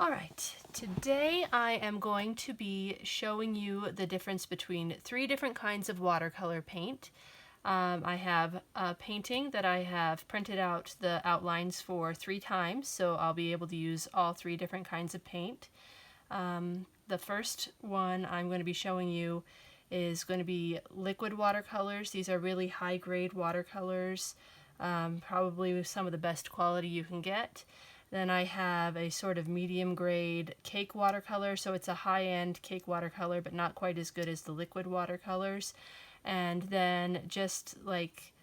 Alright, today I am going to be showing you the difference between three different kinds of watercolor paint. I have a painting that I have printed out the outlines for 3 times, so I'll be able to use all 3 different kinds of paint. The first one I'm going to be showing you is going to be liquid watercolors. These are really high-grade watercolors, probably some of the best quality you can get. Then I have a sort of medium grade cake watercolor, so it's a high-end cake watercolor, but not quite as good as the liquid watercolors. And then just like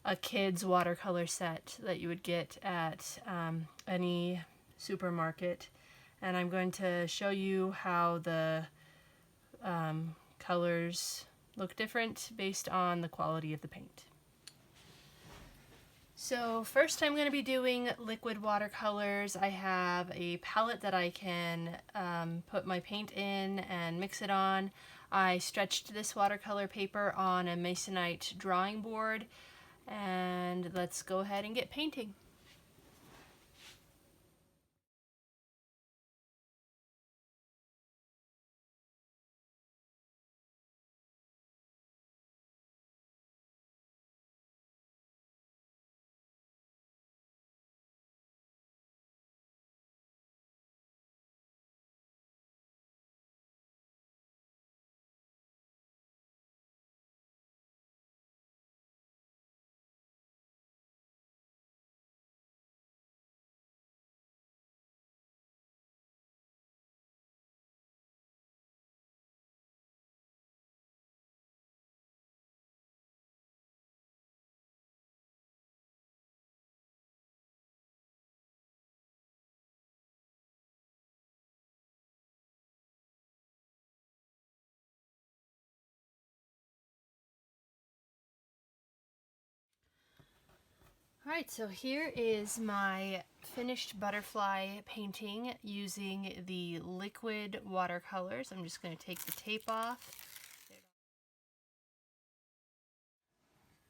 a kid's watercolor set that you would get at any supermarket. And I'm going to show you how the colors look different based on the quality of the paint. So first I'm going to be doing liquid watercolors. I have a palette that I can put my paint in and mix it on. I stretched this watercolor paper on a masonite drawing board, and let's go ahead and get painting. Alright, so here is my finished butterfly painting using the liquid watercolors. I'm just going to take the tape off.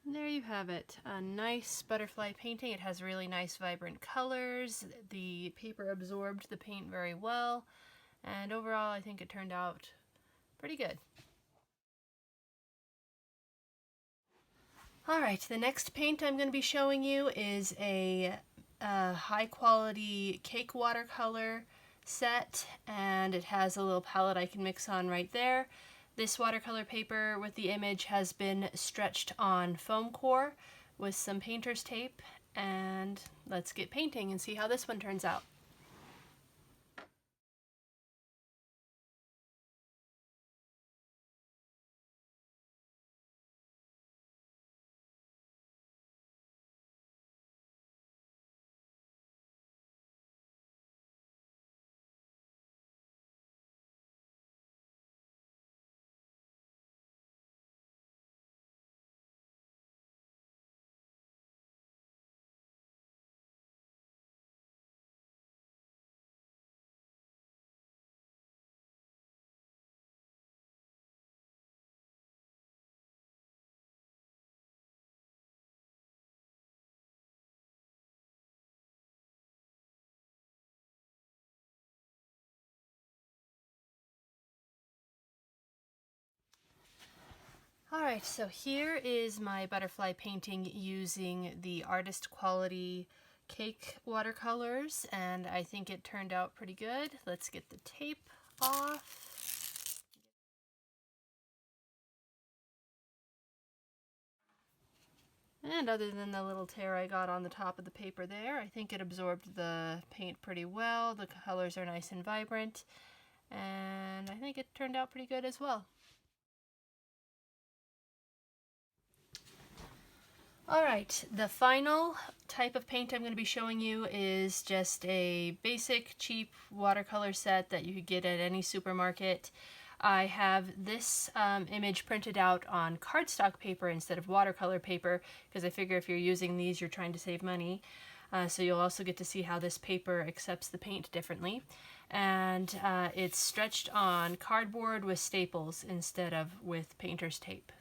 There you have it, a nice butterfly painting. It has really nice vibrant colors. The paper absorbed the paint very well, and overall I think it turned out pretty good. Alright, the next paint I'm going to be showing you is a high quality cake watercolor set, and it has a little palette I can mix on right there. This watercolor paper with the image has been stretched on foam core with some painter's tape, and let's get painting and see how this one turns out. Alright, so here is my butterfly painting using the artist quality cake watercolors, and I think it turned out pretty good. Let's get the tape off. And other than the little tear I got on the top of the paper there, I think it absorbed the paint pretty well. The colors are nice and vibrant, and I think it turned out pretty good as well. Alright, the final type of paint I'm going to be showing you is just a basic, cheap watercolor set that you could get at any supermarket. I have this image printed out on cardstock paper instead of watercolor paper, because I figure if you're using these, you're trying to save money. So you'll also get to see how this paper accepts the paint differently. And it's stretched on cardboard with staples instead of with painter's tape.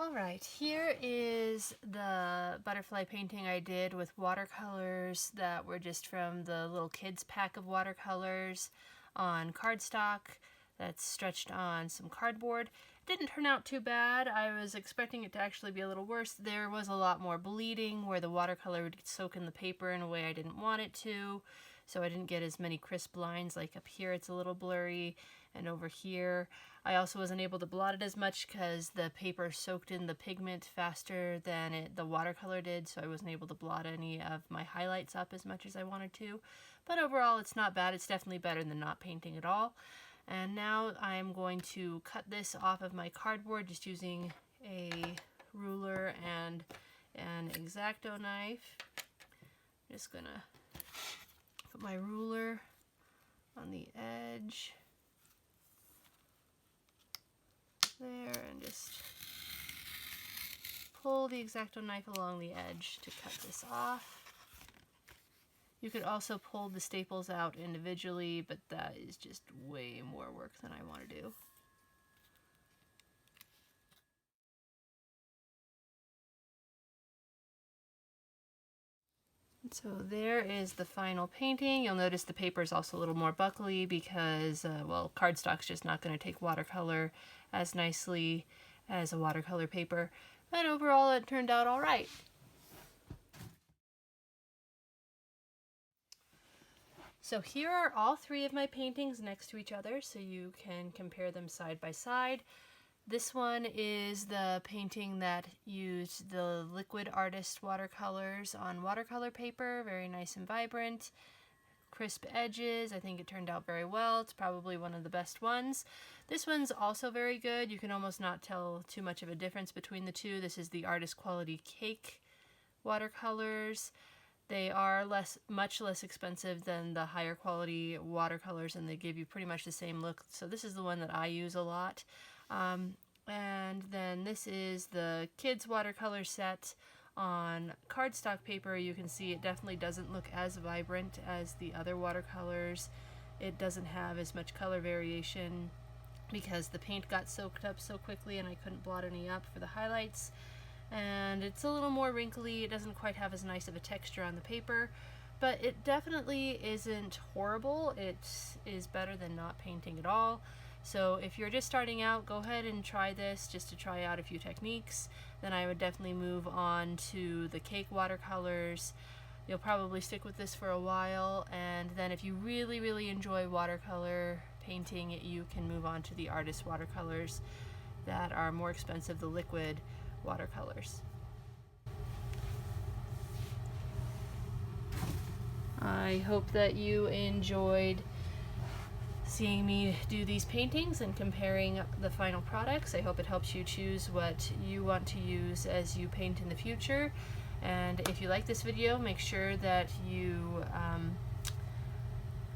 Alright, here is the butterfly painting I did with watercolors that were just from the little kids pack of watercolors on cardstock that's stretched on some cardboard. It didn't turn out too bad. I was expecting it to actually be a little worse. There was a lot more bleeding where the watercolor would soak in the paper in a way I didn't want it to, so I didn't get as many crisp lines. Like up here it's a little blurry, and over here I also wasn't able to blot it as much because the paper soaked in the pigment faster than the watercolor did, so I wasn't able to blot any of my highlights up as much as I wanted to. But overall it's not bad. It's definitely better than not painting at all. And now I'm going to cut this off of my cardboard just using a ruler and an X-Acto knife. I'm just gonna put my ruler on the edge there and just pull the X-Acto knife along the edge to cut this off. You could also pull the staples out individually, but that is just way more work than I want to do. So there is the final painting. You'll notice the paper is also a little more buckly because, well, cardstock's just not going to take watercolor as nicely as a watercolor paper. But overall, it turned out all right. So here are all three of my paintings next to each other so you can compare them side by side. This one is the painting that used the Liquid Artist watercolors on watercolor paper, very nice and vibrant. Crisp edges, I think it turned out very well. It's probably one of the best ones. This one's also very good. You can almost not tell too much of a difference between the two. This is the Artist Quality Cake watercolors. They are much less expensive than the higher quality watercolors, and they give you pretty much the same look. So this is the one that I use a lot. And then this is the kids watercolor set on cardstock paper. You can see it definitely doesn't look as vibrant as the other watercolors. It doesn't have as much color variation because the paint got soaked up so quickly and I couldn't blot any up for the highlights. And it's a little more wrinkly. It doesn't quite have as nice of a texture on the paper, but it definitely isn't horrible. It is better than not painting at all. So if you're just starting out, go ahead and try this just to try out a few techniques. Then I would definitely move on to the cake watercolors. You'll probably stick with this for a while, and then if you really, really enjoy watercolor painting, you can move on to the artist watercolors that are more expensive, the liquid watercolors. I hope that you enjoyed seeing me do these paintings and comparing the final products. I hope it helps you choose what you want to use as you paint in the future. And if you like this video, make sure that you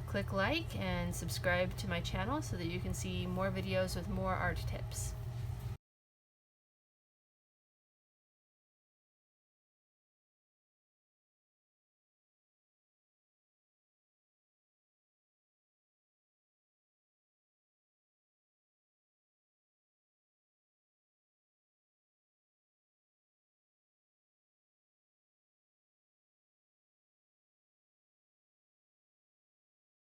click like and subscribe to my channel so that you can see more videos with more art tips.